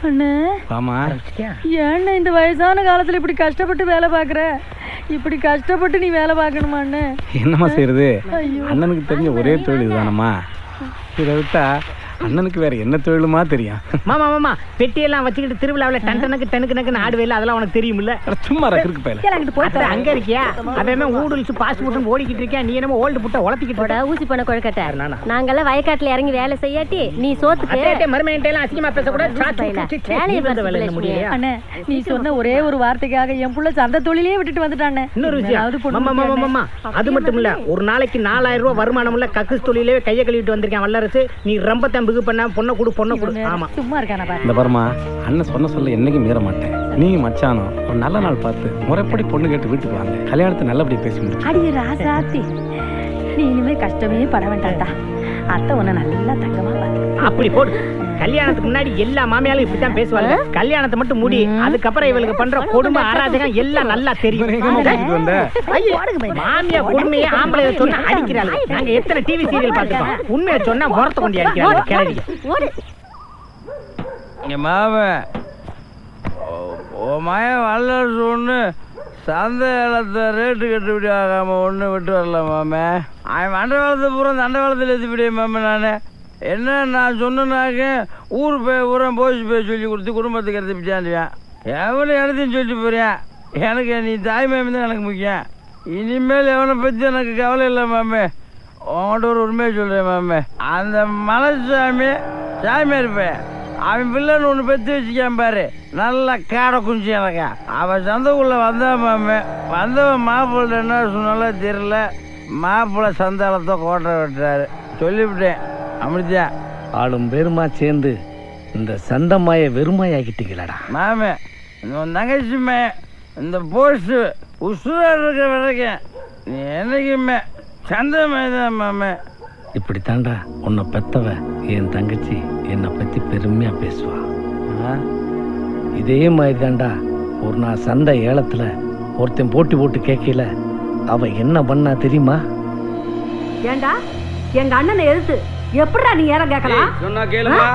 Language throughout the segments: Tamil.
அண்ணே ஏண்ணே இந்த வயசான காலத்துல இப்படி கஷ்டப்பட்டு வேலை பாக்குற? இப்படி கஷ்டப்பட்டு நீ வேலை பார்க்கணுமா அண்ணே? என்னம்மா செய்யறது, அண்ணனுக்கு தெரிஞ்ச ஒரே தொழில் இதுதானம்மா. இதை விட்டா அண்ணனுக்கு வேற என்ன தொழிலுமா தெரியும்? மாமா மாமா பெட்டியெல்லாம் வச்சுக்கிட்டு திருவிழாவில் டன்டனுக்கு டனுக்கு நக்குன்னு ஆடுவேல, அதெல்லாம் உனக்கு தெரியுமில்ல? சும்மா இருக்கு பையல அங்க இருக்கியா? அவன் ஊடுல்ஸ் பாஸ்ட் போட்டு ஓடிக்கிட்டு இருக்கியா? நீ என்னமோ ஓல்டு புட்டை உளத்திக்கிட்டு ஊசி பண்ண கொழுக்கட்டை. நாங்கெல்லாம் வயக்காட்டுல இறங்கி வேலை செய்யாட்டி நீ சோத்துக்கு மருமையிட்டெல்லாம் அசிங்கமா பேசக்கூடாது. அண்ணே நீ சொன்ன ஒரே ஒரு வார்த்தைக்காக என் புள்ள சந்தை தொழிலே விட்டுட்டு வந்துட்டானே. இன்னொரு விஷயம், அது மட்டும் இல்ல, ஒரு நாளைக்கு 4000 ரூபாய் வருமானம் உள்ள கக்கூஸ் தொழிலே கையை கழுவிட்டு வந்திருக்கேன் வல்லரசு. நீ ரொம்ப தம்புக்கு பண்ண பொண்ணை கொடு பொண்ணை கொடு. ஆமா சும்மா இருக்கான பாரு. இந்த பரமா அண்ணன் சொல்ல என்னைக்கு மீற மாட்டேன். நீ மச்சானும் ஒரு நல்ல நாள் பார்த்து முறைப்படி பொண்ணு கேட்டு வீட்டுக்கு வாங்க, கல்யாணத்தை நல்லபடியா பேசி முடிச்சு. அடியே ராசாத்தி, நீ இனிமே கஷ்டமே பட வேண்டாம்டா. அத்தை உன்னை நல்லா தங்கமா பாத்து. அப்படி போடு. கல்யாணத்துக்கு முன்னாடி எல்லா மாமியாலும் இப்படித்தான் பேசுவாங்க. கல்யாணத்தை மட்டும் முடி, அதுக்கப்புறம் இவளுக்கு பண்ற கொடுமை அராஜகம் எல்லாம் நல்லா தெரியும். மாமியா கொடுமையை ஆம்பளை சொன்னா அடிக்கிறாள். நாங்க எத்தனை டிவி சீரியல் பார்த்துக்கோம். உண்மையை சொன்னா முறத்தை கொண்டு அடிக்கிறாங்க கிளறி. மாமன் மயம் வல்லரசு ஒன்று சந்தை இடத்த ரேட்டு கட்டுப்படி ஆகாமல் ஒன்று விட்டு வரல மாமே. அவன் மண்டை காலத்தை பூரா தண்டை காலத்தில் ஏற்றிவிடிய மாமே. நான் என்ன நான் சொன்னாக்க ஊர் ஊரம் போய் சொல்லி கொடுத்து குடும்பத்துக்கு எடுத்து பிடிச்சாண்டுவேன். எவனை இடத்தையும் சொல்லிட்டு போகிறேன். எனக்கு நீ தாய்மாமி தான் எனக்கு முக்கியம். இனிமேல் எவனை பற்றி எனக்கு கவலை இல்லை மாமே. உங்கள்கிட்ட ஒரு உண்மையை சொல்கிறேன் மாமே. அந்த மலைசாமி சாமியார் இருப்பேன், அவன் பிள்ளைன்னு ஒன்று பெற்று வச்சுக்கான் பாரு, நல்லா காடை குஞ்சு எனக்கா. அவன் சந்தைக்குள்ளே வந்தான் மாமே. வந்தவன் மாப்பிள்ளை என்ன சொன்னாலும் தெரியல, மாப்பிள்ளை சந்தாலத்தை கோட்டை விட்டுறாரு. சொல்லிவிட்டேன் அப்படியா? ஆளும் பெருமா சேர்ந்து இந்த சந்தமாய வெறுமாயாக்கிட்டீங்களடா மாமே. உன் தங்கச்சிமே இந்த போஸ்ட்டு உசுரா இருக்கிற வரைக்கும் நீ என்னைக்குமே சந்தமாயதான் மாமே. இப்படி தாண்டா உன்னை பெத்தவ என் தங்கச்சி என்னை பற்றி பெருமையாக பேசுவா. இதே மாதிரி தாண்டா ஒரு நாள் சந்தை ஏலத்தில் ஒருத்தன் போட்டு கேட்கல அவ என்ன பண்ணா தெரியுமா? ஏண்டா எங்க அண்ணனை எதிர்த்து எப்படிடா நீ ஏற கேட்கலாம்? சொன்னா கேளுமா,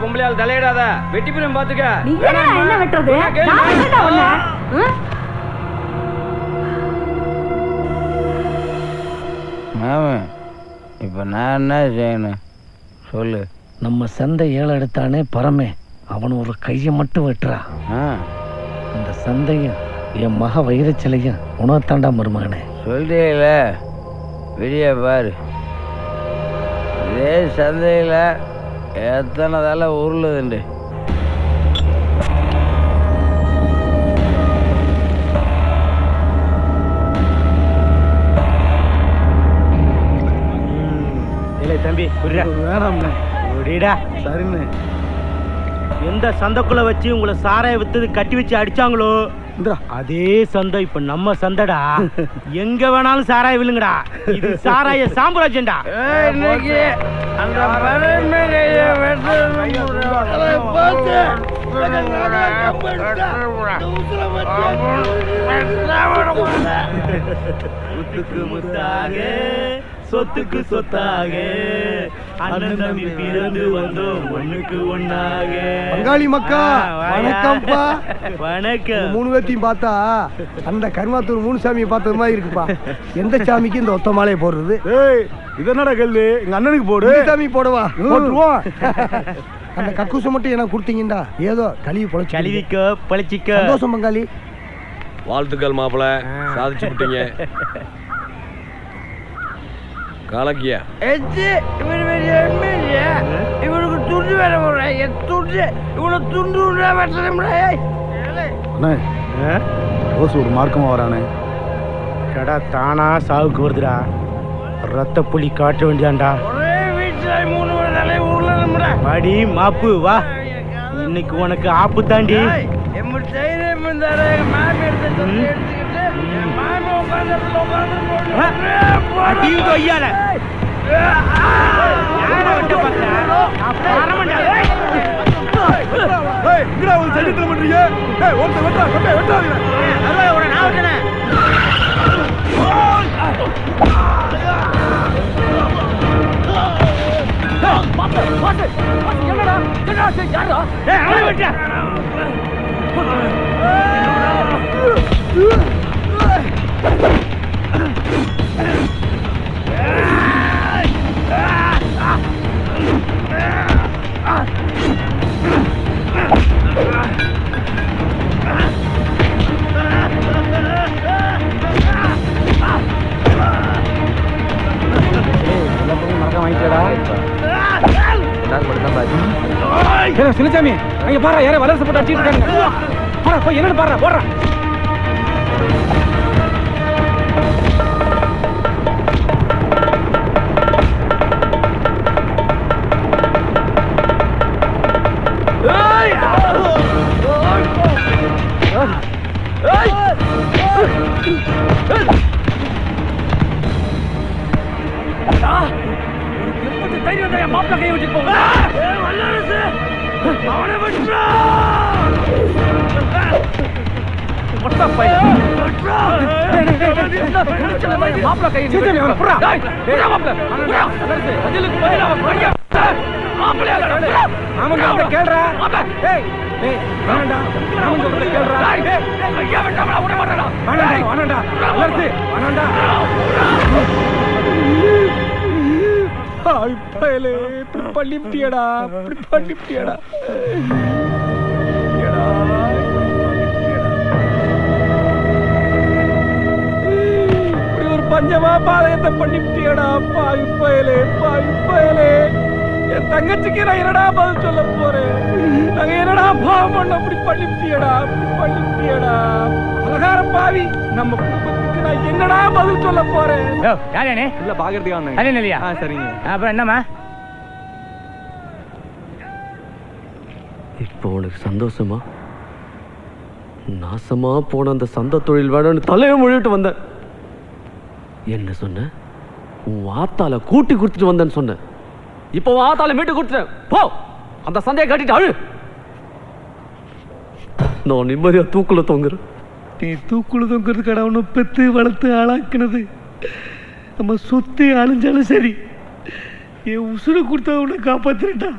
பொம்பளையால் தலையிடாத, வெட்டி பிரியம் பாத்துக்க. நீ என்ன வெட்டுறது? மாமா இப்ப நான் என்ன செய்யணும் சொல்லு. நம்ம சந்தை ஏலம் எடுத்தானே பரமே, அவன் ஒரு கையை மட்டும் வெட்டுறா. இந்த சந்தையும் என் மக வைரச்சிலையும் உணவத்தாண்டா மருமகனே. சொல்றீங்கள வெளிய பாரு, இதே சந்தையில் எத்தனை தலை உருளுதுண்டு. தம்பி வேணாம்டா சரின்னு எந்த சந்தைக்குள்ள வச்சு உங்களை சாராய வித்தது கட்டி வச்சு அடிச்சாங்களோ அதே சந்தை இப்ப நம்ம சந்தைடா. எங்க வேணாலும் சாராய விழுங்கடா. இது சாராய சாம்ராஜ்யம்டா. சொத்துக்கு சொத்தாக அண்ணன் தம்பி பிறந்து வந்தோம் ஒண்ணுக்கு ஒண்ணாக. பங்காளி மக்கா வணக்கம்ப்பா. வணக்கம். 3 பேத்தையும் பார்த்தா அந்த கருமாத்தூர் 3 சாமியை பார்த்தது மாதிரி இருக்குப்பா. எந்த சாமிக்கு இந்த ஒத்த மாலையை போடுறது? இது என்னடா கல்லு? எங்க அண்ணனுக்கு போடு. சாமி போடுவா போட்டுருவோம். அந்த கக்கூசை மட்டும் எனக்கு கொடுத்தீங்கடா, ஏதோ கழுவிக்கோ பழிச்சிக்கோ. சந்தோஷம் பங்காளி. வாழ்த்துக்கள் மாப்பிள்ள, சாதிச்சு விட்டீங்க. காலக்கியா இவனுக்கு துண்டு வேற போடுறேன். துண்டு இவனுக்கு துண்டு ஒரு மார்க்கமா வரானே. கடா தானா சாவுக்கு வருதுடா. ரத்த புலி காட்ட வேண்டியாண்டா. ஒரே வீட்டுல 3 மணி தலை ஊர்ல படி மாப்பு வா. இன்னைக்கு உனக்கு ஆப்பு தாண்டி. மாமி எடுத்துக்கிட்டு மாமி உட்காந்து சைடுல பண்றீங்க. சின்னசாமி அங்க பாரு யாரோ வலசை போட்டு அடிச்சிட்டு இருக்காங்க. பாரு போய் என்னன்னு பாரு போடுற. மாப்பிள்ள கையை வச்சுட்டு போங்க. அவனை விட்டுறா. மாப்பிள்ள கையை பண்ணிட்டியடா. ஒரு பஞ்சமா பாதகத்தை பண்ணிட்டியடா. பாவி பயலே என் தங்கச்சிக்கு நான் என்னடா பதில் சொல்ல போறேன்? நாங்க என்னடா பாவம் பண்ண அப்படி பண்ணிட்டியடா. அழகார பாவி நம்ம குடும்பத்துக்கு நான் என்னடா பதில் சொல்ல போறேன்? இல்ல பாக்குறதுக்கு வந்தாங்க. சரிங்க. அப்புறம் என்னம்மா? இப்போ உனக்கு சந்தோஷமா? நாசமா போன அந்த சந்த தொழில் வேணும்னு தலையை மொழிவிட்டு வந்தேன். என்ன சொன்ன? உன் ஆத்தால கூட்டி கொடுத்துட்டு வந்தேன்னு சொன்ன. இப்போ உன் ஆத்தால மீட்டு கொடுத்துட்டேன். போ அந்த சந்தையை கட்டிட்டு அழு. நான் நிம்மதியா தூக்குல தொங்குறேன். நீ தூக்குல தொங்குறது கடவுளை பெற்று வளர்த்து ஆளாக்குனது. நம்ம சொத்து அழிஞ்சாலும் சரி, என் உசுறு கொடுத்தா உன்னை காப்பாத்துறா.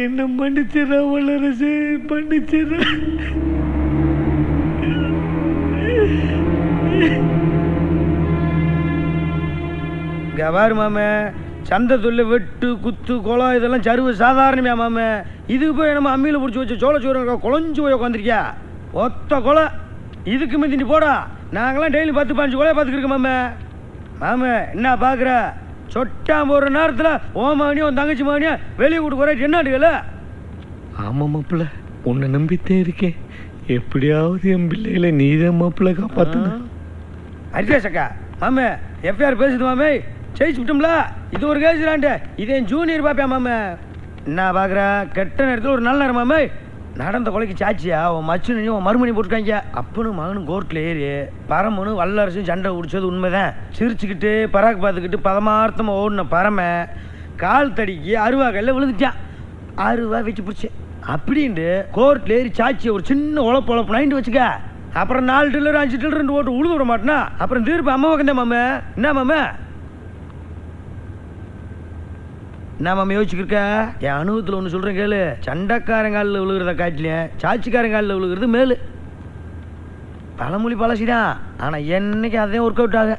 என்ன மன்னிச்சிடா வல்லரசு, மன்னிச்சிடா. பாரு மாமே, சந்தை தொல்லை, வெட்டு குத்து குளம் இதெல்லாம் சருவு சாதாரணமே மாமே. இதுக்கு போய் நம்ம அம்மியில் பிடிச்சி வச்சு சோளச்சோறு குழஞ்சு போய் உட்காந்துருக்கியா? ஒத்த கொலை இதுக்கு மிந்தி நீ போடா. நாங்களாம் டெய்லி 10-15 கொலையை பார்த்துக்கிருக்க மாமே. என்ன பார்க்குற? சொட்டான் போடுற நேரத்தில் ஓ மகனியும் உன் தங்கச்சி மகனியும் வெளியே கூட்டு போகிற என்னாடுகள? ஆமாம் மாப்பிள்ள, உன்னை நம்பித்தே இருக்கேன். எப்படியாவது என் பிள்ளைகளை நீதான் மாப்பிள்ள காப்பாற்றணும். அரிசேஷக்கா மாமே, எஃப்ஐஆர் பேசுது மாமே. ஜெயிச்சு விட்டோம்ல, இது ஒரு கேசுலான்ட்டு. இது என் ஜூனியர் பாப்பியா மாமே. என்ன பார்க்குற? கெட்ட நேரத்தில் ஒரு நல்ல நேரம் மாமே. நடந்த கொலைக்கு சாட்சியா உன் மச்சுனையும் உன் மறுமணி போட்டுருக்காங்க. அப்பனும் மகனும் கோர்ட்டில் ஏறி பரமனும் வல்லரசும் சண்டை குடிச்சது உண்மைதான். சிரிச்சுக்கிட்டு பராக்கு பார்த்துக்கிட்டு பதமார்த்தமாக ஓடின பரமை கால் தடிக்கு அருவா கையில் விழுந்துட்டான். அருவா வச்சு பிடிச்சி அப்படின்ட்டு கோர்ட்டில் ஏறி சாட்சியை ஒரு சின்ன உழப்பு நைண்டு வச்சுக்க. அப்புறம் 4 டில்லர் 5 டில்லர் ஓட்டு உழுது விட மாட்டேனா? அப்புறம் தீர்ப்பு அம்மா உக்கந்தேன் மாமே. என்ன மாமே யோசிச்சுக்கிருக்க? என் அனுபவத்தில் ஒன்று சொல்கிறேன் கேளு. சண்டைக்காரங்காலில் விழுகிறத காட்டிலேன் சாட்சிக்காரங்காலில் விழுகிறது மேலு. பழமொழி பழசிதான், ஆனால் என்னைக்கு அதையும் ஒர்க் அவுட் ஆக.